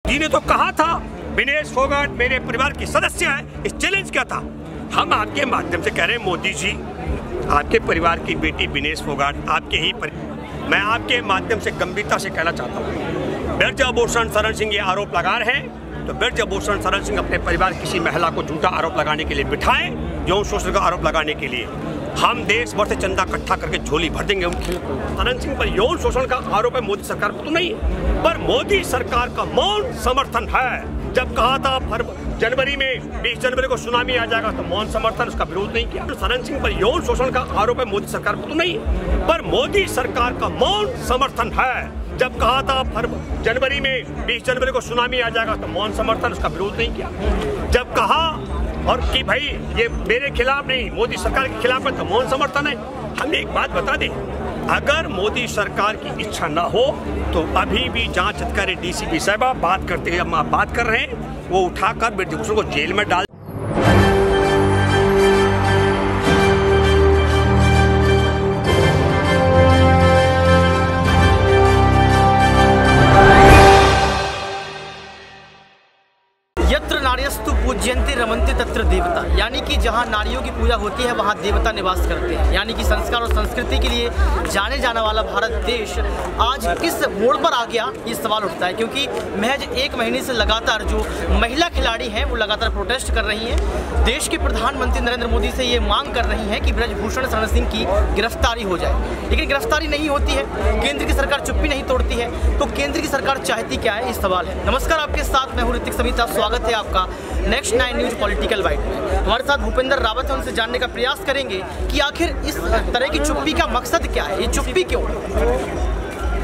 जी ने तो कहा था विनेश फोगाट मेरे परिवार की सदस्य है। इस चैलेंज क्या था? हम आपके माध्यम से कह रहे हैं मोदी जी, आपके परिवार की बेटी विनेश फोगाट आपके ही मैं आपके माध्यम से गंभीरता से कहना चाहता हूँ, ब्रजभूषण शरण सिंह ये आरोप लगा रहे हैं तो ब्रजभूषण शरण सिंह अपने परिवार किसी महिला को झूठा आरोप लगाने के लिए बिठाएं, यौन शोषण का आरोप लगाने के लिए। हम देश भर से चंदा इकट्ठा करके झोली भर देंगे। शरण सिंह पर यौन शोषण का आरोप है, मोदी सरकार पर तो नहीं है, पर मोदी सरकार का मौन समर्थन है। जब कहा था जनवरी में 20 जनवरी को सुनामी आ जाएगा तो मौन समर्थन, उसका विरोध नहीं किया। शरण सिंह पर यौन शोषण का आरोप है, मोदी सरकार पर तो नहीं है, पर मोदी सरकार का मौन समर्थन है। जब कहा था जनवरी में 20 जनवरी को सुनामी आ जाएगा तो मौन समर्थन, उसका विरोध नहीं किया। जब कहा और कि भाई ये मेरे खिलाफ नहीं, मोदी सरकार के खिलाफ है तो मौन समर्थन है। हम एक बात बता दें, अगर मोदी सरकार की इच्छा ना हो तो अभी भी जांच अधिकारी डीसीपी साहबा बात करते हैं, हम आप बात कर रहे हैं, वो उठाकर ब्रजभूषण को जेल में डाल। यत्र नार्यस्तु पूज्यन्ते रमन्ते तत्र देवता, यानी कि जहाँ नारियों की पूजा होती है वहाँ देवता निवास करते हैं। यानी कि संस्कार और संस्कृति के लिए जाने जाने वाला भारत देश आज किस मोड़ पर आ गया, ये सवाल उठता है। क्योंकि महज एक महीने से लगातार जो महिला खिलाड़ी हैं वो लगातार प्रोटेस्ट कर रही हैं, देश के प्रधानमंत्री नरेंद्र मोदी से ये मांग कर रही हैं कि ब्रजभूषण शरण सिंह की गिरफ्तारी हो जाए, लेकिन गिरफ्तारी नहीं होती है। केंद्र की सरकार चुप्पी नहीं तोड़ती है, तो केंद्र की सरकार चाहती क्या है, ये सवाल है। नमस्कार, आपके साथ मैं हूँ ऋतिक समिता, स्वागत है आपका नेक्स्ट 9 न्यूज पॉलिटिकल बाइट में। हमारे साथ भूपेंद्र रावत है, उनसे जानने का प्रयास करेंगे कि आखिर इस तरह की चुप्पी का मकसद क्या है, ये चुप्पी क्यों?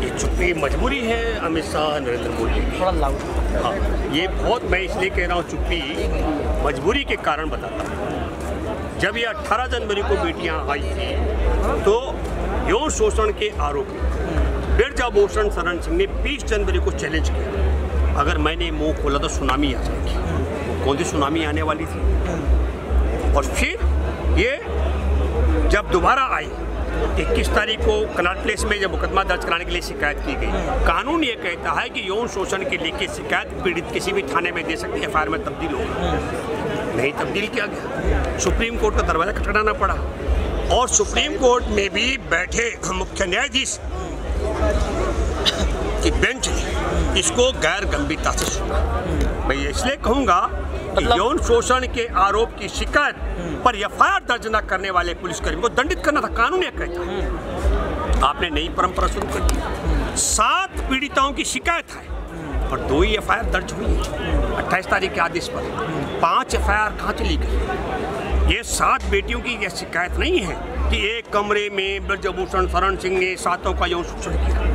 ये चुप्पी मजबूरी है अमित शाह नरेंद्र मोदी की। थोड़ा लाउड। हाँ, ये बहुत, मैं इसलिए कह रहा हूँ चुप्पी मजबूरी के कारण बताता हूँ। जब ये 18 जनवरी को बेटियाँ आई थी तो यौन शोषण के आरोप में ब्रजभूषण शरण सिंह ने 20 जनवरी को चैलेंज किया, अगर मैंने मुंह खोला तो सुनामी आ जाएगी। कौन सी सुनामी आने वाली थी? और फिर ये जब दोबारा आई 21 तारीख को कनाट प्लेस में जब मुकदमा दर्ज कराने के लिए शिकायत की गई, कानून ये कहता है कि यौन शोषण के लेके शिकायत पीड़ित किसी भी थाने में दे सकती है, एफआईआर में तब्दील होगा। नहीं तब्दील किया गया, सुप्रीम कोर्ट का दरवाजा खटखटाना पड़ा और सुप्रीम कोर्ट में भी बैठे मुख्य न्यायाधीश की बेंच ने इसको गैर गंभीरता से सुना। मैं इसलिए कहूँगा कि यौन शोषण के आरोप की शिकायत पर एफआईआर दर्ज न करने वाले पुलिसकर्मी को दंडित करना था, कानून ये कहता है। आपने नई परंपरा शुरू कर दी। 7 पीड़िताओं की शिकायत है और 2 ही एफआईआर दर्ज हुई है 28 तारीख के आदेश पर। 5 एफआईआर कहाँ चली गई? ये 7 बेटियों की यह शिकायत नहीं है कि एक कमरे में ब्रजभूषण शरण सिंह ने 7 का यौन शोषण किया।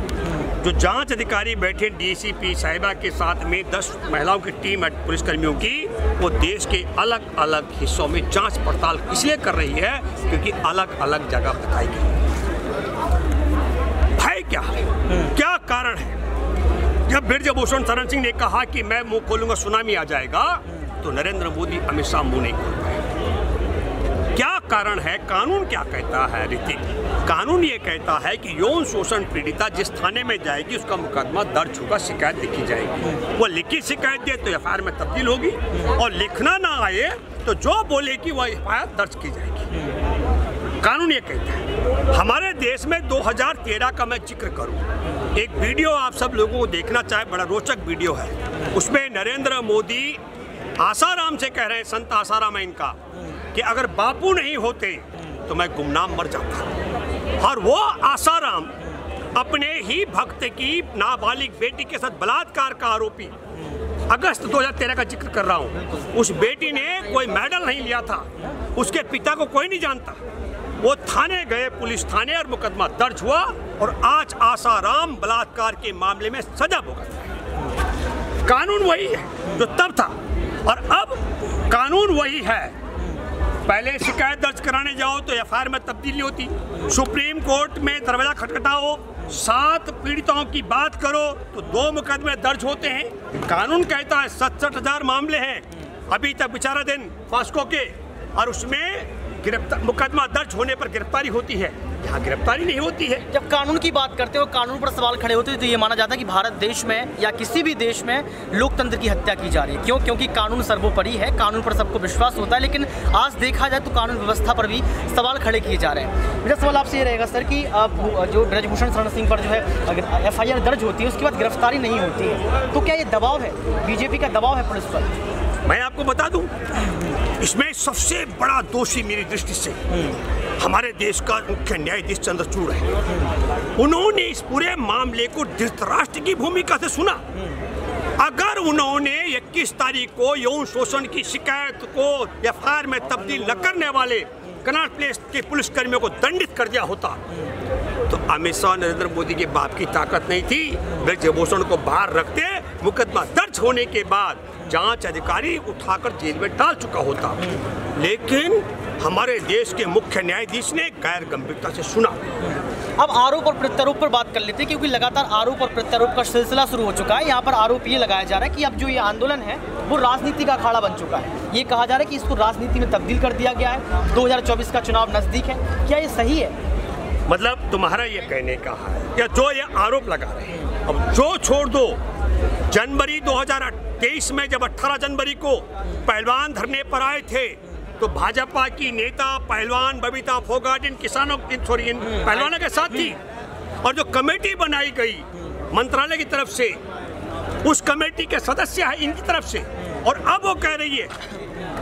जो जांच अधिकारी बैठे डीसीपी साहिबा के साथ में 10 महिलाओं की टीम है पुलिसकर्मियों की, वो देश के अलग अलग हिस्सों में जांच पड़ताल इसलिए कर रही है क्योंकि अलग अलग जगह बताई गई। भय क्या है, क्या कारण है? जब ब्रजभूषण शरण सिंह ने कहा कि मैं मुंह खोलूंगा सुनामी आ जाएगा, तो नरेंद्र मोदी अमित शाह मुंह नहीं खोल पाए। क्या कारण है? कानून क्या कहता है ऋतिक? कानून ये कहता है कि यौन शोषण पीड़िता जिस थाने में जाएगी उसका मुकदमा दर्ज होगा, शिकायत लिखी जाएगी। वो लिखी शिकायत दे तो एफआईआर में तब्दील होगी और लिखना ना आए तो जो बोलेगी वह एफआईआर दर्ज की जाएगी। कानून ये कहता है। हमारे देश में 2013 का मैं जिक्र करूं, एक वीडियो आप सब लोगों को देखना चाहे, बड़ा रोचक वीडियो है। उसमें नरेंद्र मोदी आसाराम से कह रहे हैं, संत आसाराम है इनका, कि अगर बापू नहीं होते तो मैं गुमनाम मर जाता। और वो आसाराम अपने ही भक्त की नाबालिग बेटी के साथ बलात्कार का आरोपी, अगस्त 2013 का जिक्र कर रहा हूँ। उस बेटी ने कोई मेडल नहीं लिया था, उसके पिता को कोई नहीं जानता। वो थाने गए, पुलिस थाने, और मुकदमा दर्ज हुआ और आज आसाराम बलात्कार के मामले में सजा भुगत रहा है। कानून वही है जो तब था और अब कानून वही है। पहले शिकायत दर्ज कराने जाओ तो एफआईआर में तब्दीली होती, सुप्रीम कोर्ट में दरवाजा खटखटाओ, 7 पीड़िताओं की बात करो तो 2 मुकदमे दर्ज होते हैं। कानून कहता है 67,000 मामले हैं अभी तक, बेचारा दिन फास्को के, और उसमें मुकदमा दर्ज होने पर गिरफ्तारी होती है, यहाँ गिरफ्तारी नहीं होती है। जब कानून की बात करते हो, कानून पर सवाल खड़े होते हैं, तो ये माना जाता है कि भारत देश में या किसी भी देश में लोकतंत्र की हत्या की जा रही है। क्यों? क्योंकि कानून सर्वोपरि है, कानून पर सबको विश्वास होता है। लेकिन आज देखा जाए तो कानून व्यवस्था पर भी सवाल खड़े किए जा रहे हैं। मेरा सवाल आपसे ये रहेगा सर कि जो ब्रजभूषण शरण सिंह पर जो है अगर FIR दर्ज होती है, उसके बाद गिरफ्तारी नहीं होती है, तो क्या ये दबाव है, बीजेपी का दबाव है पुलिस पर? मैं आपको बता दूं, इसमें सबसे बड़ा दोषी मेरी दृष्टि से हमारे देश का मुख्य न्यायाधीश चंद्रचूड़ है। उन्होंने इस पूरे मामले को धृतराष्ट्र की भूमिका से सुना। अगर उन्होंने 21 तारीख को यौन शोषण की शिकायत को FIR में तब्दील न करने वाले कनॉट प्लेस के पुलिसकर्मियों को दंडित कर दिया होता, तो अमित शाह नरेंद्र मोदी के बाप की ताकत नहीं थी ब्रजभूषण को बाहर रखते, मुकदमा दर्ज होने के बाद जांच अधिकारी उठाकर जेल में डाल चुका होता। लेकिन हमारे देश के मुख्य न्यायाधीश ने गैर गंभीरता से सुना। अब आरोप और प्रत्यारोप पर बात कर लेते हैं, क्योंकि लगातार आरोप और प्रत्यारोप का सिलसिला शुरू हो चुका है। यहाँ पर आरोप ये लगाया जा रहा है कि अब जो ये आंदोलन है वो राजनीति का अखाड़ा बन चुका है। ये कहा जा रहा है कि इसको राजनीति में तब्दील कर दिया गया है। 2024 का चुनाव नजदीक है, क्या ये सही है? मतलब तुम्हारा ये कहने का है या जो ये आरोप लगा रहे हैं, अब जो छोड़ दो। जनवरी 2023 में जब 18 जनवरी को पहलवान धरने पर आए थे, तो भाजपा की नेता पहलवान बबीता फोगाट इन पहलवानों के साथ थी। और जो कमेटी बनाई गई मंत्रालय की तरफ से, उस कमेटी के सदस्य है इनकी तरफ से, और अब वो कह रही है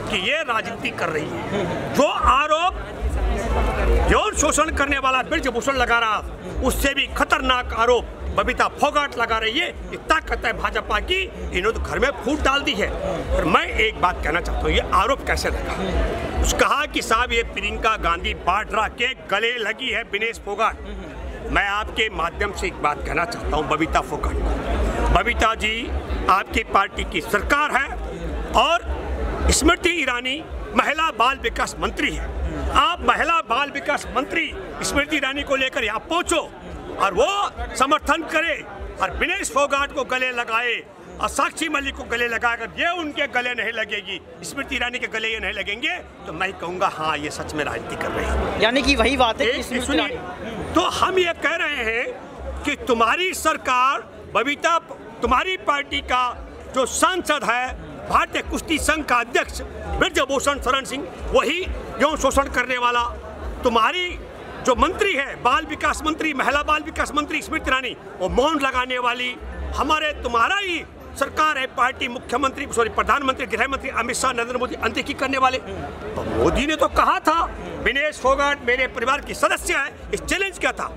कि ये राजनीति कर रही है। जो आरोप यौन शोषण करने वाला ब्रजभूषण लगा रहा, उससे भी खतरनाक आरोप बबीता फोगाट लगा रही है। इतना कहता है भाजपा की, इन्होंने तो घर में फूट डाल दी है। और मैं एक बात कहना चाहता हूँ, ये आरोप कैसे लगा? उसने कहा कि साहब ये प्रियंका गांधी वाड्रा के गले लगी है विनेश फोगाट। मैं आपके माध्यम से एक बात कहना चाहता हूँ बबीता फोगाट को, बबीता जी आपकी पार्टी की सरकार है और स्मृति ईरानी महिला बाल विकास मंत्री है। आप महिला बाल विकास मंत्री स्मृति ईरानी को लेकर यहाँ पहुँचो और वो समर्थन करे और विनेश फोगाट को गले लगाए और साक्षी मलिक को गले लगाकर ये उनके गले नहीं लगेगी, स्मृति ईरानी के गले ये नहीं लगेंगे, तो मैं कहूँगा हाँ ये सच में राजनीति कर रहे हैं। यानी कि वही बात है। सुनिए, तो हम ये कह रहे हैं कि तुम्हारी सरकार बबीता, तुम्हारी पार्टी का जो सांसद है भारतीय कुश्ती संघ का अध्यक्ष ब्रजभूषण शरण सिंह, वही यौन शोषण करने वाला, तुम्हारी जो मंत्री है बाल विकास मंत्री, महिला बाल विकास मंत्री स्मृति ईरानी, वो मौन लगाने वाली हमारे तुम्हारा ही सरकार है, पार्टी मुख्यमंत्री प्रधानमंत्री गृह मंत्री अमित शाह नरेंद्र मोदी अनदेखी करने वाले। तो मोदी ने तो कहा था विनेश फोगाट मेरे परिवार की सदस्य है, इस चैलेंज किया था।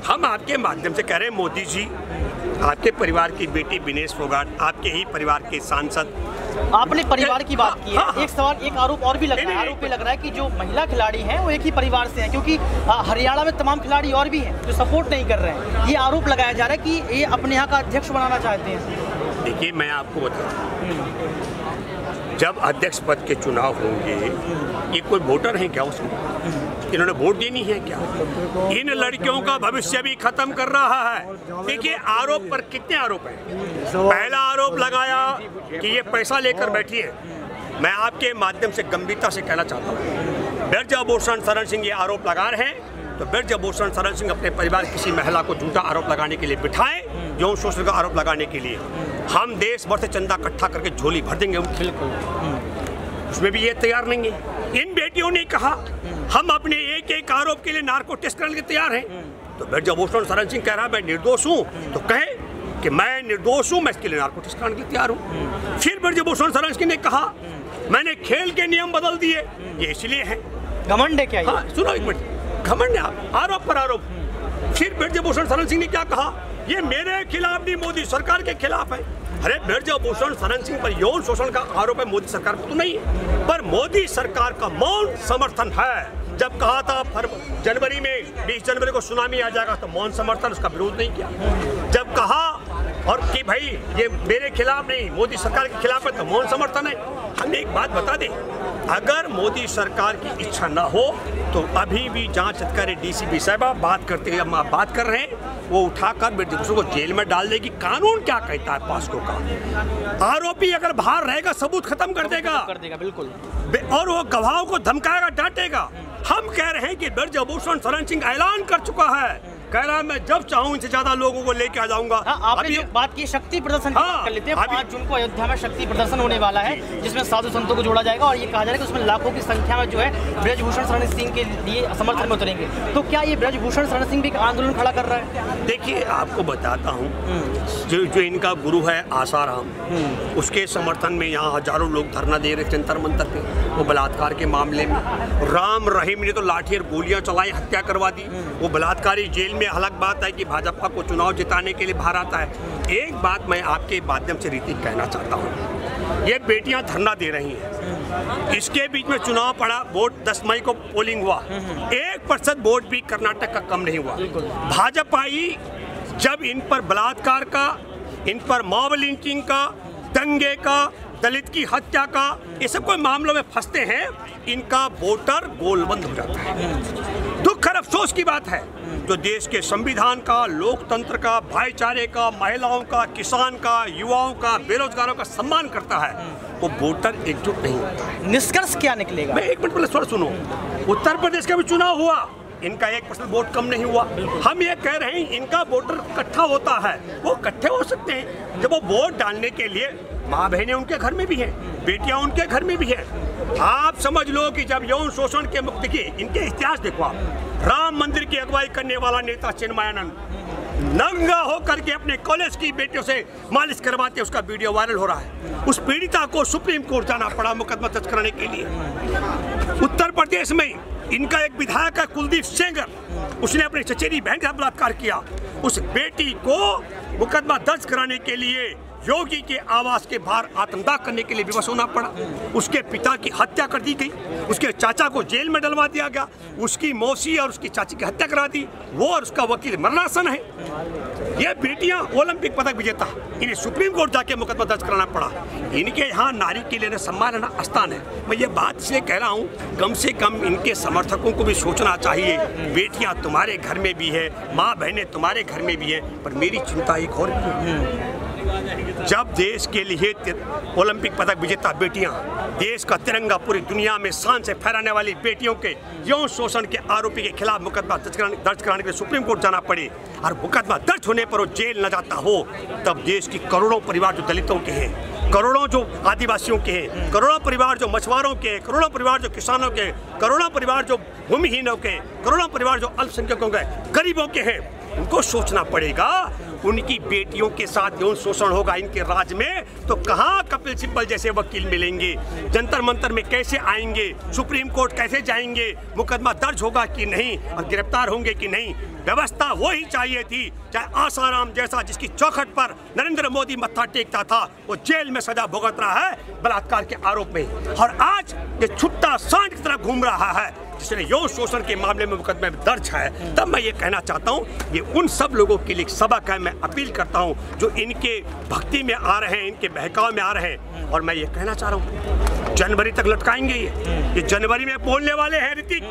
हम आपके माध्यम से कह रहे हैं मोदी जी, आपके परिवार की बेटी विनेश फोगाट, आपके ही परिवार के सांसद, आपने परिवार की बात की है। एक सवाल, एक आरोप और भी लग रहा है, आरोप ये लग रहा है कि जो महिला खिलाड़ी हैं वो एक ही परिवार से हैं, क्योंकि हरियाणा में तमाम खिलाड़ी और भी हैं जो सपोर्ट नहीं कर रहे हैं। ये आरोप लगाया जा रहा है कि ये अपने यहाँ का अध्यक्ष बनाना चाहते हैं। देखिए मैं आपको बताऊं, जब अध्यक्ष पद के चुनाव होंगे, ये कोई वोटर हैं क्या उसमें? इन्होंने वोट देनी है क्या? इन लड़कियों का भविष्य भी खत्म कर रहा है। देखिए आरोप पर कितने आरोप हैं। पहला आरोप लगाया कि ये पैसा लेकर बैठी है। मैं आपके माध्यम से गंभीरता से कहना चाहता हूँ, ब्रजभूषण शरण सिंह ये आरोप लगा रहे हैं, तो ब्रजभूषण शरण सिंह अपने परिवार किसी महिला को झूठा आरोप लगाने के लिए बिठाए, यौन शोषण का आरोप लगाने के लिए। हम देश भर से चंदा इकट्ठा करके झोली भर देंगे, बिल्कुल उसमें भी ये तैयार नहीं है। इन बेटियों ने कहा हम अपने एक एक आरोप के लिए नार्को टेस्ट करने के तैयार हैं। तो ब्रजभूषण शरण सिंह कह रहा है मैं निर्दोष हूँ, तो कहे कि मैं निर्दोष हूँ, मैं इसके लिए नार्को टेस्ट कराने के लिए तैयार हूँ। फिर ब्रजभूषण शरण सिंह ने कहा मैंने खेल के नियम बदल दिए, ये इसलिए है। घमंड है क्या? हाँ सुनो एक मिनट, घमंड है, आरोप पर आरोप। फिर ब्रजभूषण शरण सिंह ने क्या कहा, ये मेरे खिलाफ नहीं मोदी सरकार के खिलाफ है। अरे ब्रजभूषण शरण सिंह पर यौन शोषण का आरोप है, मोदी सरकार पर तो नहीं है, पर मोदी सरकार का मौन समर्थन है। जब कहा था जनवरी में 20 जनवरी को सुनामी आ जाएगा, तो मौन समर्थन, उसका विरोध नहीं किया। जब कहा और कि भाई ये मेरे खिलाफ नहीं मोदी सरकार के खिलाफ है, तो मौन समर्थन है। हमने एक बात बता दें, अगर मोदी सरकार की इच्छा ना हो तो अभी भी जांच अधिकारी डीसीपी साहबा बात करते हैं, हम बात कर रहे हैं, वो उठाकर ब्रजभूषण को जेल में डाल देगी। कानून क्या कहता है पास्को का, आरोपी अगर बाहर रहेगा सबूत खत्म कर देगा बिल्कुल, और वो गवाहों को धमकाएगा, डांटेगा। हम कह रहे हैं कि ब्रजभूषण शरण सिंह ऐलान कर चुका है, कह रहा है मैं जब चाहूं इनसे ज्यादा लोगों को लेके आ जाऊंगा। आपने जो बात की शक्ति प्रदर्शन की बात कर लेते हैं। 5 जून को अयोध्या में शक्ति प्रदर्शन होने वाला है, जिसमें साधु संतों को जोड़ा जाएगा और ये कहा जा रहा है कि उसमें लाखों की संख्या में जो है ब्रजभूषण शरण सिंह के लिए समर्थन में उतरेंगे। तो क्या ये ब्रजभूषण शरण सिंह भी एक आंदोलन खड़ा कर रहा है? देखिए, आपको बताता हूँ, जो इनका गुरु है आसाराम, उसके समर्थन में यहाँ हजारों लोग धरना दे रहे जंतर मंतर पे, वो बलात्कार के मामले में। राम रहीम ने तो लाठी और गोलियां चलाई, हत्या करवा दी। वो बलात्कारी जेल में। अलग बात है कि भाजपा को चुनाव जिताने के लिए बाहर आता है। एक बात मैं आपके माध्यम से रीति कहना चाहता हूँ, ये बेटियां धरना दे रही हैं, इसके बीच में चुनाव पड़ा, वोट 10 मई को पोलिंग हुआ, 1% वोट भी कर्नाटक का कम नहीं हुआ। भाजपा आई जब इन पर बलात्कार का, इन पर मॉब लिंचिंग का, दंगे का, दलित की हत्या का, ये सब कोई मामलों में फंसते हैं, इनका वोटर गोलबंद हो जाता है। दुख और अफसोस की बात है, जो देश के संविधान का, लोकतंत्र का, भाईचारे का, महिलाओं का, किसान का, युवाओं का, बेरोजगारों का सम्मान करता है, वो वोटर एकजुट नहीं होता है। निष्कर्ष क्या निकलेगा? मैं 1 मिनट पहले थोड़ा सुनो। उत्तर प्रदेश का भी चुनाव हुआ, इनका 1% वोट कम नहीं हुआ। हम ये कह रहे हैं इनका वोटर इकट्ठा होता है, वो इकट्ठे हो सकते हैं जब वो वोट डालने के लिए, माँ बहनें उनके घर में भी हैं, बेटियां उनके घर में भी हैं। आप समझ लो कि जब यौन शोषण के मुक्त की, इनके इतिहास देखो आप, राम मंदिर की अगुवाई करने वाला नेता चिन्मयानंद नंगा होकर के अपने कॉलेज की बेटियों से मालिश करवाते, उसका वीडियो वायरल हो रहा है। उस पीड़िता को सुप्रीम कोर्ट जाना पड़ा मुकदमा दर्ज कराने के लिए। उत्तर प्रदेश में इनका एक विधायक है कुलदीप सेंगर, उसने अपनी चचेरी बहन का बलात्कार किया। उस बेटी को मुकदमा दर्ज कराने के लिए योगी के आवास के बाहर आत्मदाह करने के लिए विवश होना पड़ा। उसके पिता की हत्या कर दी गई, उसके चाचा को जेल में डलवा दिया गया, उसकी मौसी और उसकी चाची की हत्या करा दी, वो और उसका वकील मरणासन है। ये बेटियां ओलंपिक पदक विजेता, इन्हें सुप्रीम कोर्ट जाके मुकदमा दर्ज कराना पड़ा। इनके यहाँ नारी के लिए सम्मान स्थान है। मैं ये बात इसलिए कह रहा हूँ, कम से कम इनके समर्थकों को भी सोचना चाहिए, बेटियां तुम्हारे घर में भी है, माँ बहनें तुम्हारे घर में भी है, पर मेरी चिंता एक और है। जब देश के लिए ओलंपिक पदक विजेता बेटियां, देश का तिरंगा पूरी दुनिया में शान से फहराने वाली बेटियों के यौन शोषण के आरोपी के खिलाफ मुकदमा दर्ज कराने के लिए सुप्रीम कोर्ट जाना पड़े और मुकदमा दर्ज होने पर वो जेल न जाता हो, तब देश की करोड़ों परिवार जो दलितों के हैं, करोड़ों जो आदिवासियों के हैं, करोड़ों परिवार जो मछुआरों के, करोड़ों परिवार जो किसानों के, करोड़ों परिवार जो भूमिहीनों के, करोड़ों परिवार जो अल्पसंख्यकों के, गरीबों के हैं, उनको सोचना पड़ेगा। उनकी बेटियों के साथ यौन शोषण होगा इनके राज्य में, तो कहाँ कपिल सिब्बल जैसे वकील मिलेंगे, जंतर मंतर में कैसे आएंगे, सुप्रीम कोर्ट कैसे जाएंगे, मुकदमा दर्ज होगा कि नहीं और गिरफ्तार होंगे कि नहीं। व्यवस्था वही चाहिए थी, चाहे आसाराम जैसा जिसकी चौखट पर नरेंद्र मोदी मत्था टेकता था, वो जेल में सजा भुगत रहा है बलात्कार के आरोप में, और आज ये छुट्टा सांड की तरह घूम रहा है जिसने यौन शोषण के मामले में मुकदमे में दर्ज है। तब मैं ये कहना चाहता हूँ, ये उन सब लोगों के लिए सबक है। मैं अपील करता हूँ जो इनके भक्ति में आ रहे हैं, इनके बहकाव में आ रहे हैं, और मैं ये कहना चाह रहा हूँ जनवरी तक लटकाएंगे ये जनवरी में बोलने वाले हैं ऋतिक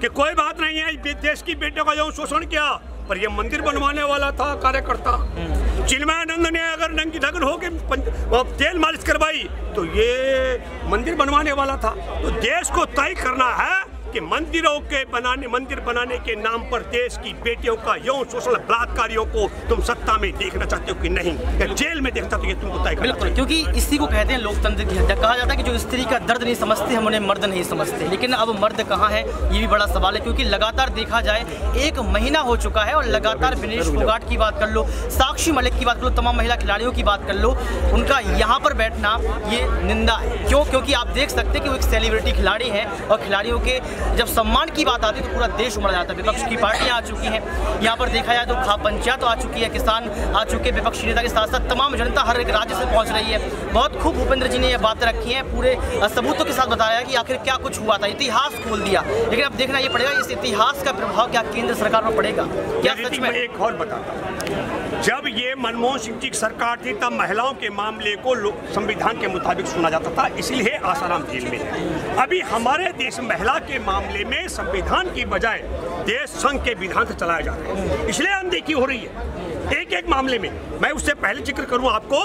कि कोई बात नहीं है, देश की बेटियों का यौन शोषण किया, पर ये मंदिर बनवाने वाला था कार्यकर्ता। चिन्मयानंद ने अगर नंगी ढगन होकर तेल मालिश करवाई तो ये मंदिर बनवाने वाला था। तो देश को तय करना है कि मंदिर बनाने के नाम पर देश की बेटियों का यौन शोषण, बलात्कारियों को तुम सत्ता में देखना चाहते हो कि नहीं, या जेल में देखना चाहते हो कि तुमको तय करना चाहिए। क्योंकि इसी को कहते हैं लोकतंत्र की हत्या। कहा जाता है कि जो स्त्री का दर्द नहीं समझते हम उन्हें मर्द नहीं समझते, लेकिन अब मर्द कहाँ है ये भी बड़ा सवाल है। क्योंकि लगातार देखा जाए 1 महीना हो चुका है और लगातार विनेश फोगाट की बात कर लो, साक्षी मलिक की बात कर लो, तमाम महिला खिलाड़ियों की बात कर लो, उनका यहाँ पर बैठना ये निंदा है। क्यों? क्योंकि आप देख सकते हैं कि वो एक सेलिब्रिटी खिलाड़ी हैं और खिलाड़ियों के जब सम्मान की बात आती है तो पूरा देश उमड़ जाता है। विपक्ष की पार्टियां आ चुकी हैं, यहाँ पर देखा जाए तो खाप पंचायत आ चुकी है, किसान आ चुके हैं, विपक्षी नेता के साथ साथ तमाम जनता हर एक राज्य से पहुंच रही है। बहुत खूब भूपेंद्र जी ने ये बातें रखी हैं, पूरे सबूतों के साथ बताया है कि आखिर क्या कुछ हुआ था, इतिहास खोल दिया। लेकिन अब देखना ये पड़ेगा इस इतिहास का प्रभाव क्या केंद्र सरकार पर पड़ेगा, क्या सच में। एक और बताता हूं, जब ये मनमोहन सिंह जी की सरकार थी तब महिलाओं के मामले को संविधान के मुताबिक सुना जाता था, इसलिए आसाराम जेल में है। अभी हमारे देश महिला के मामले में संविधान की बजाय देश संघ के विधान से चलाया जा रहा है, इसलिए अनदेखी हो रही है एक एक मामले में। मैं उससे पहले जिक्र करूं आपको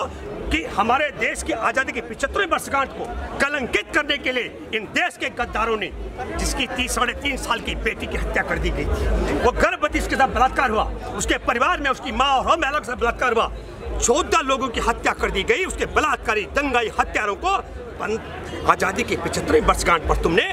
कि हमारे देश की आज़ादी की 75वें वर्षगांठ को कलंकित करने के लिए इन देश के गद्दारों ने, जिसकी 3.5 साल की बेटी की हत्या कर दी गई थी, वो गर्भवती, उसके साथ बलात्कार हुआ, उसके परिवार में उसकी माँ और महिलाओं के साथ बलात्कार हुआ, 14 लोगों की हत्या कर दी गई। उसके बलात्कारी दंगाई हत्यारों को आज़ादी की 75वें वर्षगांठ पर तुमने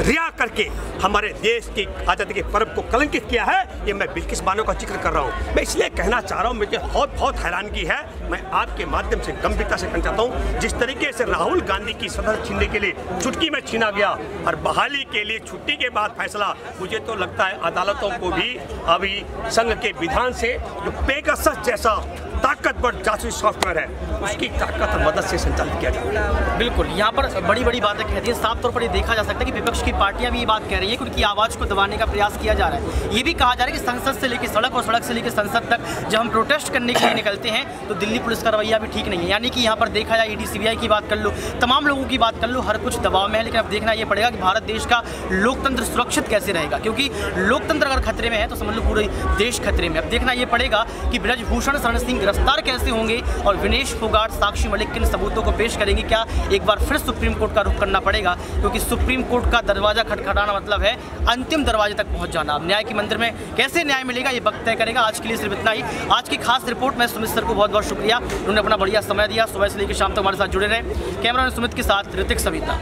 रिया करके हमारे देश की आज़ादी के पर्व को कलंकित किया है। ये मैं बिल्किस बानो का जिक्र कर रहा हूँ। मैं इसलिए कहना चाह रहा हूँ, मुझे बहुत हैरानगी है। मैं आपके माध्यम से गंभीरता से कहना चाहता हूँ, जिस तरीके से राहुल गांधी की सदस्य छीनने के लिए चुटकी में छीना गया और बहाली के लिए छुट्टी के बाद फैसला, मुझे तो लगता है अदालतों को भी अभी संघ के विधान से जो पेगासस जैसा ताकतवर जासूसी सॉफ्टवेयर है उसकी ताकत और मदद से संचालित किया जाए। बिल्कुल, यहाँ पर बड़ी बड़ी बातें कहती हैं। साफ तौर पर ये देखा जा सकता है कि विपक्ष की पार्टियां भी ये बात कह रही है कि उनकी आवाज़ को दबाने का प्रयास किया जा रहा है। ये भी कहा जा रहा है कि संसद से लेकर सड़क और सड़क से लेकर संसद तक जब हम प्रोटेस्ट करने के लिए निकलते हैं तो दिल्ली पुलिस का रवैया भी ठीक नहीं है। यानी कि यहाँ पर देखा जाए, ईडी सीबीआई की बात कर लो, तमाम लोगों की बात कर लो, हर कुछ दबाव में है। लेकिन अब देखना ये पड़ेगा कि भारत देश का लोकतंत्र सुरक्षित कैसे रहेगा, क्योंकि लोकतंत्र अगर खतरे में है तो समझ लो पूरे देश खतरे में। अब देखना ये पड़ेगा कि ब्रजभूषण शरण सिंह गिरफ्तार कैसे होंगे और विनेश फोगाट, साक्षी मलिक किन सबूतों को पेश करेंगे। क्या एक बार फिर सुप्रीम कोर्ट का रुख करना पड़ेगा, क्योंकि सुप्रीम कोर्ट का दरवाजा खटखटाना मतलब है अंतिम दरवाजे तक पहुंच जाना। अब न्याय के मंदिर में कैसे न्याय मिलेगा ये वक्त तय करेगा। आज के लिए सिर्फ इतना ही। आज की खास रिपोर्ट में सुमित सर को बहुत बहुत शुक्रिया, उन्होंने अपना बढ़िया समय दिया, सुबह से लेकर शाम तक हमारे साथ जुड़े रहे। कैमरामैन सुमित के साथ ऋतिक सविता।